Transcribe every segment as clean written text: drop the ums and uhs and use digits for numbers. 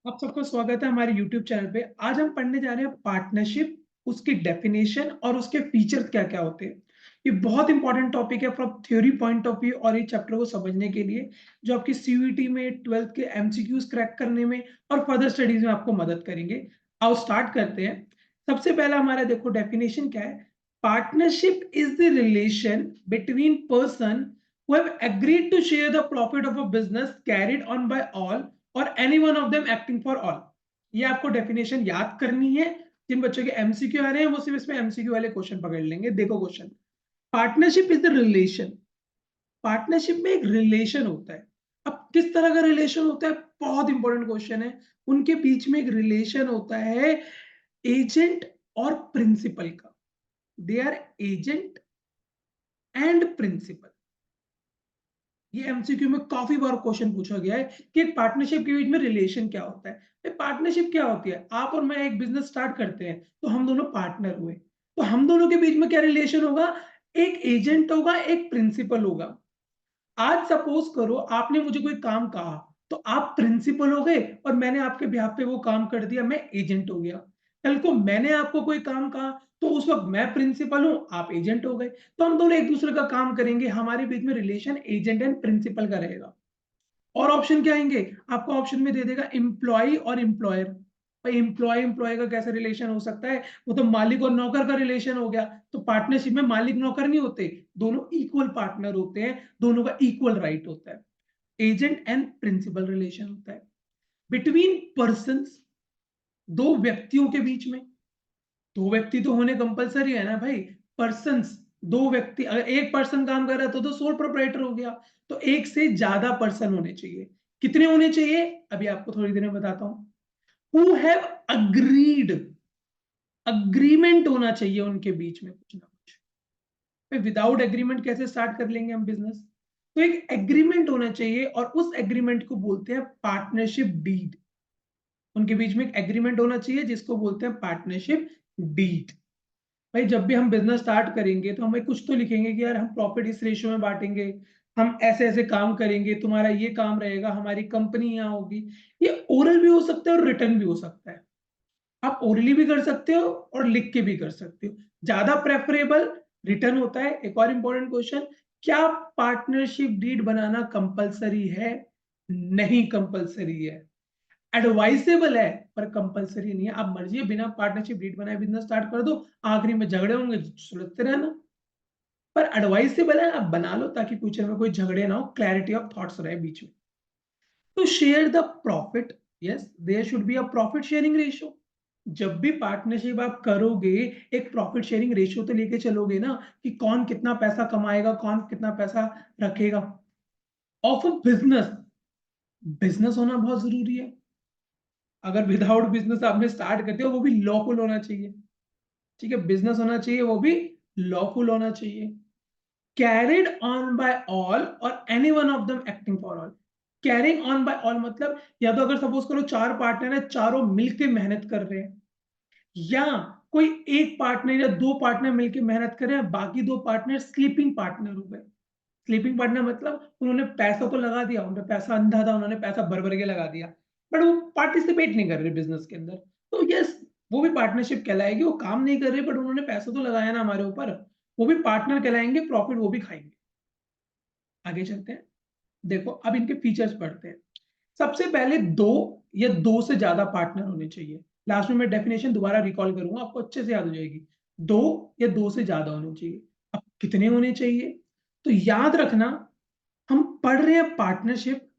आप सबका स्वागत है हमारे YouTube चैनल पे। आज हम पढ़ने जा रहे हैं पार्टनरशिप, उसकी डेफिनेशन और उसके फीचर्स क्या-क्या होते हैं। ये बहुत इंपॉर्टेंट टॉपिक है from theory point of view और ये चैप्टर को समझने के लिए, जो आपकी सीयूईटी में 12th के एमसीक्यूज क्रैक करने में और फर्दर स्टडीज में आपको मदद करेंगे। आओ स्टार्ट करते हैं। सबसे पहला हमारा देखो डेफिनेशन क्या है। Partnership is the relation between person who have agreed to share the profit of a business carried on by all और any one of them acting for all. ये आपको डेफिनेशन याद करनी है। जिन बच्चों के एमसीक्यू आ रहे हैं वो सिर्फ इसमें एमसीक्यू वाले क्वेश्चन पकड़ लेंगे। देखो question, partnership is the relation. Partnership में एक रिलेशन होता है। अब किस तरह का रिलेशन होता है, बहुत इंपॉर्टेंट क्वेश्चन है। उनके बीच में एक रिलेशन होता है एजेंट और प्रिंसिपल का। They are agent and principal. ये एमसीक्यू में काफी बार क्वेश्चन पूछा गया है कि एक पार्टनरशिप के बीच में रिलेशन क्या होता है। पार्टनरशिप क्या होती है, आप और मैं एक बिजनेस स्टार्ट करते हैं तो हम दोनों पार्टनर हुए, तो हम दोनों के बीच में क्या रिलेशन होगा, एक एजेंट होगा एक प्रिंसिपल होगा। आज सपोज करो आपने मुझे कोई काम कहा, तो आप प्रिंसिपल हो गए और मैंने आपके बिहाफ पे वो काम कर दिया, मैं एजेंट हो गया। कल को मैंने आपको कोई काम कहा तो उस वक्त मैं प्रिंसिपल हूं, आप एजेंट हो गए, तो हम दोनों एक दूसरे का काम करेंगे। हमारे बीच में रिलेशन एजेंट एंड प्रिंसिपल का रहेगा। और ऑप्शन क्या आएंगे, आपको ऑप्शन में दे देगा एम्प्लॉय और एम्प्लॉयर। भाई एम्प्लॉय एम्प्लॉय का कैसा रिलेशन हो सकता है, वो तो मालिक और नौकर का रिलेशन हो गया। तो पार्टनरशिप में मालिक नौकर नहीं होते, दोनों इक्वल पार्टनर होते हैं, दोनों का इक्वल राइट होता है। एजेंट एंड प्रिंसिपल रिलेशन होता है बिटवीन पर्सन, दो व्यक्तियों के बीच में। दो व्यक्ति तो होने कंपलसरी है ना भाई। पर्सन्स, दो व्यक्ति, अगर एक पर्सन काम कर रहा है तो सोल प्रोप्राइटर हो गया। तो एक से ज्यादा पर्सन होने चाहिए। कितने होने चाहिए, अभी आपको थोड़ी देर में बताता हूं। हु हैव अग्रीड, अग्रीमेंट होना चाहिए उनके बीच में कुछ ना कुछ। विदाउट एग्रीमेंट कैसे स्टार्ट कर लेंगे हम बिजनेस। तो एक एग्रीमेंट होना चाहिए और उस एग्रीमेंट को बोलते हैं पार्टनरशिप डीड। उनके बीच में एक एग्रीमेंट होना चाहिए जिसको बोलते हैं पार्टनरशिप डीड। भाई जब भी हम बिजनेस स्टार्ट करेंगे तो हमें कुछ तो लिखेंगे कि यार हम प्रॉफिट इस रेशियो में बांटेंगे, हम ऐसे ऐसे काम करेंगे, तुम्हारा ये काम रहेगा, हमारी कंपनी यहाँ होगी। ये ओरल भी हो सकता है और रिटर्न भी हो सकता है। आप ओरली भी कर सकते हो और लिख के भी कर सकते हो। ज्यादा प्रेफरेबल रिटर्न होता है। एक और इंपॉर्टेंट क्वेश्चन, क्या पार्टनरशिप डीड बनाना कंपलसरी है? नहीं कंपलसरी है, एडवाइसेबल है पर कंपलसरी नहीं है। आप मर्जी है बिना पार्टनरशिप डीड बनाए बिजनेस स्टार्ट कर दो, आखिरी में झगड़े होंगे सुलझते रहना। पर एडवाइसेबल है, आप बना लो ताकि फ्यूचर में कोई झगड़े ना हो, क्लैरिटी ऑफ थॉट्स रहे बीच में। तो share the profit, yes there should be a profit sharing ratio. जब भी पार्टनरशिप आप करोगे, एक प्रॉफिट शेयरिंग रेशियो तो लेके चलोगे ना, कि कौन कितना पैसा कमाएगा, कौन कितना पैसा रखेगा। ऑफ अ बिजनेस, बिजनेस होना बहुत जरूरी है। अगर विदाउट बिजनेस आपने स्टार्ट करते हो, वो भी लॉफुल होना चाहिए। ठीक है, बिजनेस होना चाहिए वो भी लॉफुल होना चाहिए। कैरिड ऑन बाय ऑल और any one of them acting for all. Carrying on by all मतलब, या तो अगर सपोज करो चार पार्टनर है, चारों मिलके मेहनत कर रहे हैं, या कोई एक पार्टनर या दो पार्टनर मिलके मेहनत कर रहे हैं, बाकी दो पार्टनर स्लीपिंग पार्टनर हो गए। स्लीपिंग पार्टनर मतलब उन्होंने पैसा तो लगा दिया, उनका पैसा अंधा था, उन्होंने पैसा भर भर के लगा दिया, बट वो पार्टिसिपेट नहीं कर रहे बिजनेस के अंदर। तो यस, वो भी पार्टनरशिप कहलाएगी। वो काम नहीं कर रहे बट उन्होंने पैसा तो लगाया ना हमारे ऊपर, वो भी पार्टनर कहलाएंगे, प्रॉफिट वो भी खाएंगे। आगे चलते हैं। देखो अब इनके फीचर्स पढ़ते हैं। सबसे पहले दो या दो से ज्यादा पार्टनर होने चाहिए। लास्ट में मैं डेफिनेशन दोबारा रिकॉल करूंगा, आपको अच्छे से याद हो जाएगी। दो या दो से ज्यादा होने चाहिए। अब कितने होने चाहिए, तो याद रखना, हम पढ़ रहे हैं पार्टनरशिप,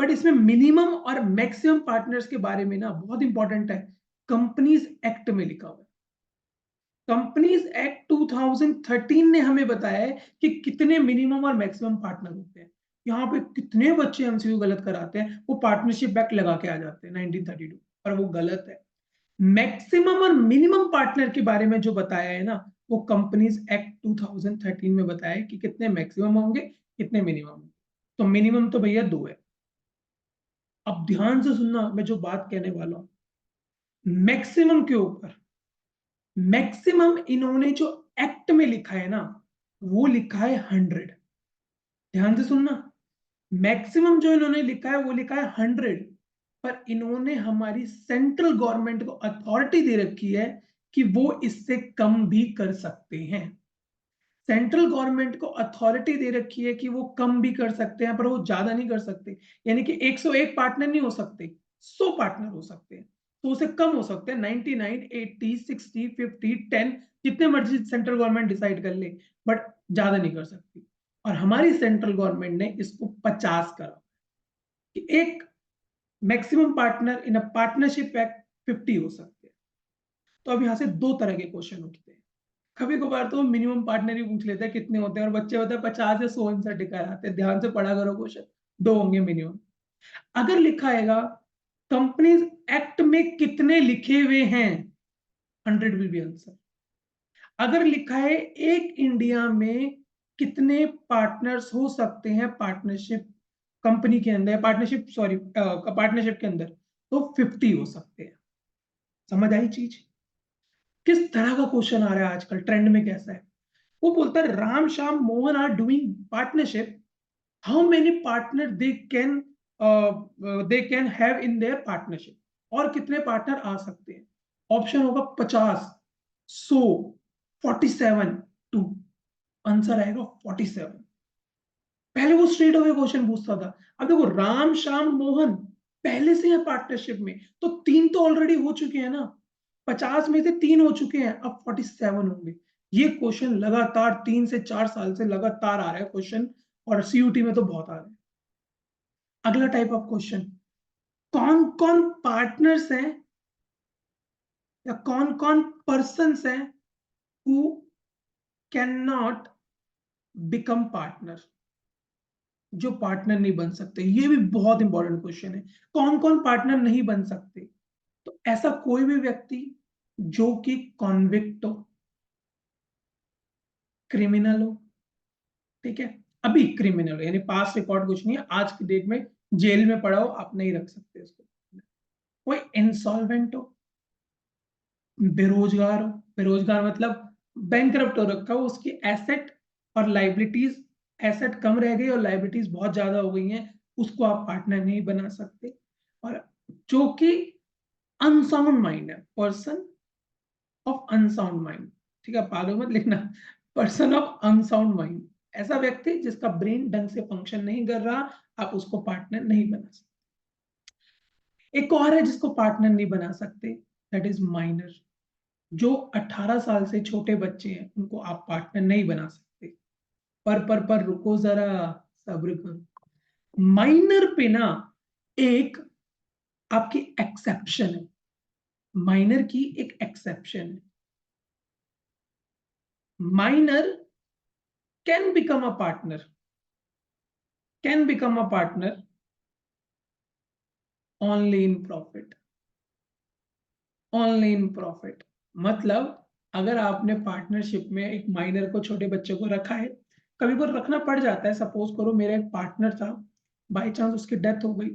बट इसमें मिनिमम और मैक्सिमम पार्टनर्स के बारे में ना बहुत इंपॉर्टेंट है। कंपनीज एक्ट में लिखा हुआ है। कंपनीज एक्ट 2013 ने हमें बताया है कि कितने मिनिमम और मैक्सिमम पार्टनर होते हैं। यहाँ पे कितने बच्चे एमसीक्यू गलत कराते हैं, वो पार्टनरशिप एक्ट लगा के आ जाते हैं 1932, और वो गलत है। मैक्सिमम और मिनिमम पार्टनर के बारे में जो बताया है ना, वो कंपनीज एक्ट 2013 में बताया है कि कितने मैक्सिमम होंगे, कितने मिनिमम होंगे। तो मिनिमम तो भैया दो है। अब ध्यान से सुनना मैं जो बात कहने वाला हूं, मैक्सिमम के ऊपर। मैक्सिमम इन्होंने जो एक्ट में लिखा है ना, वो लिखा है 100। ध्यान से सुनना, मैक्सिमम जो इन्होंने लिखा है वो लिखा है 100। पर इन्होंने हमारी सेंट्रल गवर्नमेंट को अथॉरिटी दे रखी है कि वो इससे कम भी कर सकते हैं। सेंट्रल गवर्नमेंट को अथॉरिटी दे रखी है कि वो कम भी कर सकते हैं, पर वो ज्यादा नहीं कर सकते। यानी कि 101 पार्टनर नहीं हो सकते, 100 पार्टनर हो सकते हैं। तो उसे कम हो सकते हैं, 99, 80, 60, 50, 10, जितने मर्जी सेंट्रल गवर्नमेंट डिसाइड कर ले, बट ज्यादा नहीं कर सकती। और हमारी सेंट्रल गवर्नमेंट ने इसको 50 करा कि एक maximum partner in a partnership act 50 हो सकते हैं। तो अब यहां से दो तरह के क्वेश्चन उठते हैं। कभी कभार तो मिनिमम पार्टनर ही पूछ लेते हैं कितने होते हैं, और बच्चे होते हैं 50 या 100 आंसर टिका आते हैं। ध्यान से पढ़ा करो क्वेश्चन, दो होंगे मिनिमम। अगर लिखा आएगा कंपनीज एक्ट में कितने लिखे हुए हैं, 100 विल बी आंसर। अगर लिखा है एक इंडिया में कितने पार्टनर्स हो सकते हैं पार्टनरशिप कंपनी के अंदर, पार्टनरशिप सॉरी पार्टनरशिप के अंदर, तो 50 हो सकते हैं। समझ आई चीज? किस तरह का क्वेश्चन आ रहा है आजकल, ट्रेंड में कैसा है? वो बोलता है Ram Shyam Mohan are doing partnership, how many partner they can have in their partnership, और कितने पार्टनर आ सकते हैं। ऑप्शन होगा 50, 100, 47, 2। आंसर आएगा 47। पहले वो स्ट्रेट अवे क्वेश्चन पूछता था। अब देखो राम श्याम मोहन पहले से है पार्टनरशिप में, तो 3 तो ऑलरेडी हो चुके हैं ना, 50 में से 3 हो चुके हैं, अब 47 होंगे। ये क्वेश्चन लगातार 3 से 4 साल से लगातार आ रहा है क्वेश्चन, और सीयूटी में तो बहुत आ रहा है। अगला टाइप ऑफ क्वेश्चन, कौन कौन पार्टनर्स हैं या कौन कौन पर्सन्स हैं who can not become partner, जो पार्टनर नहीं बन सकते। ये भी बहुत इंपॉर्टेंट क्वेश्चन है, कौन कौन पार्टनर नहीं बन सकते। तो ऐसा कोई भी व्यक्ति जो कि कॉन्विक्ट हो, क्रिमिनल हो, ठीक है, अभी क्रिमिनल हो, यानी पास रिकॉर्ड कुछ नहीं है, आज की डेट में जेल में पड़ा हो, आप नहीं रख सकते इसको। कोई इंसॉल्वेंट हो, बेरोजगार हो, बेरोजगार मतलब बैंकरप्ट हो रखा हो, उसकी एसेट और लाइबिलिटीज, एसेट कम रह गई और लाइबिलिटीज बहुत ज्यादा हो गई हैं, उसको आप पार्टनर नहीं बना सकते। और जो कि अनसाउंड माइंड है, पर्सन ऑफ अनसाउंड माइंड, ठीक है, पागल मत लिखना, पर्सन ऑफ अनसाउंड माइंड, ऐसा व्यक्ति जिसका ब्रेन ढंग से फंक्शन नहीं कर रहा, आप उसको पार्टनर नहीं बना सकते। एक और है जिसको पार्टनर नहीं बना सकते, दैट इज माइनर। जो 18 साल से छोटे बच्चे हैं उनको आप पार्टनर नहीं बना सकते। पर रुको जरा, सब्र करो। माइनर पे ना एक आपकी एक्सेप्शन है, माइनर की एक एक्सेप्शन है। Minor can become a partner, can become a partner only in profit, only in profit. मतलब अगर आपने पार्टनरशिप में एक माइनर को, छोटे बच्चे को रखा है, कभी कभी रखना पड़ जाता है। सपोज करो मेरा एक पार्टनर था, बाई चांस उसकी डेथ हो गई,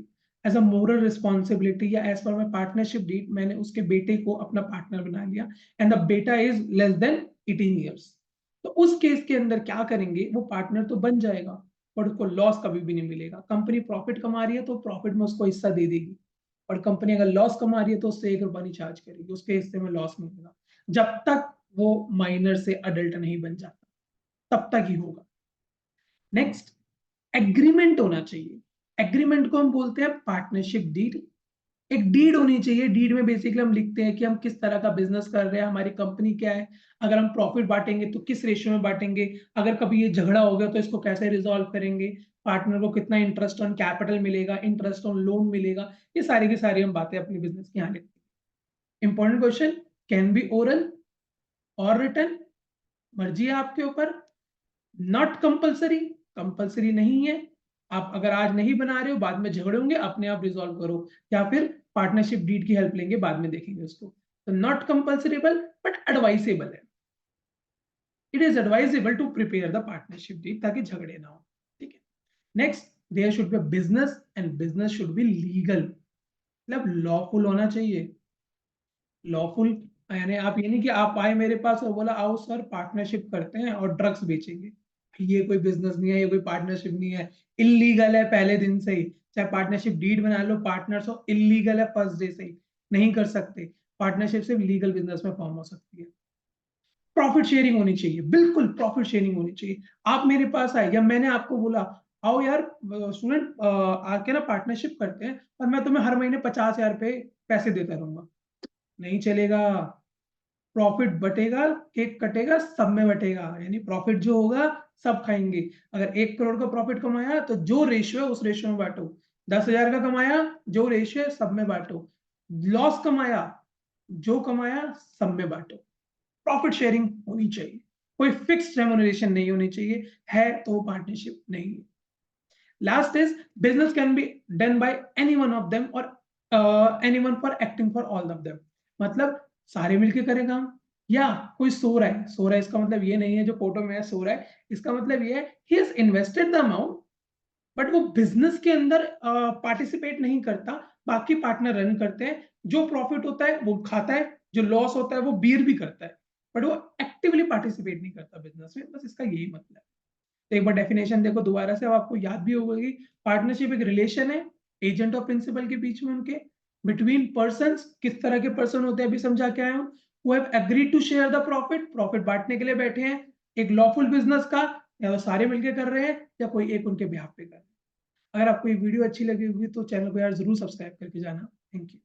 एज अ मोरल रिस्पॉन्सिबिलिटी या एज पर माई पार्टनरशिप डीड मैंने उसके बेटे को अपना पार्टनर बना लिया, एंड द बेटा इज लेस देन 18 ईयर्स। तो उस केस के अंदर क्या करेंगे, वो पार्टनर तो बन जाएगा, बट उसको लॉस कभी भी नहीं मिलेगा। कंपनी प्रॉफिट कमा रही है तो प्रॉफिट में उसको हिस्सा दे देगी, और कंपनी अगर लॉस कमा रही है तो उससे 1 रुपया नहीं चार्ज करेगी, उसके हिस्से में लॉस मिलेगा, जब तक वो माइनर से अडल्ट नहीं बन जाता तब तक ही होगा। नेक्स्ट, एग्रीमेंट होना चाहिए। एग्रीमेंट को हम बोलते हैं पार्टनरशिप डीड। एक डीड होनी चाहिए, डीड में बेसिकली हम लिखते हैं कि हम किस तरह का बिजनेस कर रहे हैं, हमारी कंपनी क्या है, अगर हम प्रॉफिट बांटेंगे तो किस रेशियो में बांटेंगे, अगर कभी ये झगड़ा हो गया तो इसको कैसे रिजॉल्व करेंगे, पार्टनर को कितना इंटरेस्ट ऑन कैपिटल मिलेगा, इंटरेस्ट ऑन लोन मिलेगा, ये सारी की सारी हम बातें अपनी बिजनेस की यहाँ लिखते हैं। Important question, can be oral और रिटर्न, मर्जी है आपके ऊपर, नॉट कंपलसरी, कंपलसरी नहीं है। आप अगर आज नहीं बना रहे हो, बाद में झगड़े होंगे, अपने आप रिजॉल्व करो, या फिर पार्टनरशिप डीड की हेल्प लेंगे, बाद में देखेंगे उसको। तो नॉट कंपल्सरेबल बट एडवाइसेबल है, it is advisable to prepare the partnership deed, ताकि झगड़े ना हो, ठीक है। Next, there should be business, and business should be legal, मतलब लॉफुल होना चाहिए। लॉफुल यानी आप ये नहीं कि आप आए मेरे पास और बोला आओ सर पार्टनरशिप करते हैं और ड्रग्स बेचेंगे, ये कोई बिजनेस नहीं है, ये कोई पार्टनरशिप नहीं है, इलीगल है पहले दिन से ही। चाहे पार्टनरशिप डीड बना लो, पार्टनर्स हो, इलीगल है फर्स्ट डे से ही, नहीं कर सकते। पार्टनरशिप सिर्फ लीगल बिजनेस में फॉर्म हो सकती है। प्रॉफिट शेयरिंग होनी चाहिए, बिल्कुल प्रॉफिट शेयरिंग होनी चाहिए। आप मेरे पास आए या मैंने आपको बोला, आओ यार स्टूडेंट आके ना पार्टनरशिप करते हैं और मैं तुम्हें हर महीने 50,000 रुपए पैसे देता रहूंगा, नहीं चलेगा। प्रॉफिट बटेगा, केक कटेगा, सब में बटेगा, यानी प्रॉफिट जो होगा सब खाएंगे। अगर 1 करोड़ का प्रॉफिट कमाया तो जो रेशियो है उस रेशियो में बांटो। 10,000 का कमाया, जो रेशियो है सब में बांटो। लॉस कमाया, जो कमाया सब में बांटो। प्रॉफिट शेयरिंग होनी चाहिए, कोई फिक्स्ड रेम्युनरेशन नहीं होनी चाहिए, है तो पार्टनरशिप नहीं है। Last is business can be done by any one of them और any one for acting for all of them. मतलब सारे मिलके करें काम, या कोई सो रहा है, सो रहा है इसका मतलब ये नहीं है जो फोटो में है सो रहा है, इसका मतलब ये है he has invested the amount but वो बिजनेस के अंदर पार्टिसिपेट नहीं करता, बाकी पार्टनर रन करते हैं। जो प्रॉफिट होता है वो खाता है, जो लॉस होता है वो बीयर भी करता है, बट वो एक्टिवली पार्टिसिपेट नहीं करता बिजनेस में। बस इसका यही मतलब है। तो एक बार डेफिनेशन देखो दोबारा से, अब आपको याद भी होगा कि पार्टनरशिप एक रिलेशन है एजेंट और प्रिंसिपल के बीच में, उनके बिटवीन पर्सन। किस तरह के पर्सन होते हैं अभी समझा के आया हूं। वो have agreed to share the profit, profit बांटने के लिए बैठे हैं, एक लॉफुल बिजनेस का, या वो सारे मिलकर कर रहे हैं या कोई एक उनके बिहाफ पे कर रहे हैं। अगर आपको ये वीडियो अच्छी लगी होगी तो चैनल को यार जरूर सब्सक्राइब करके जाना। Thank you.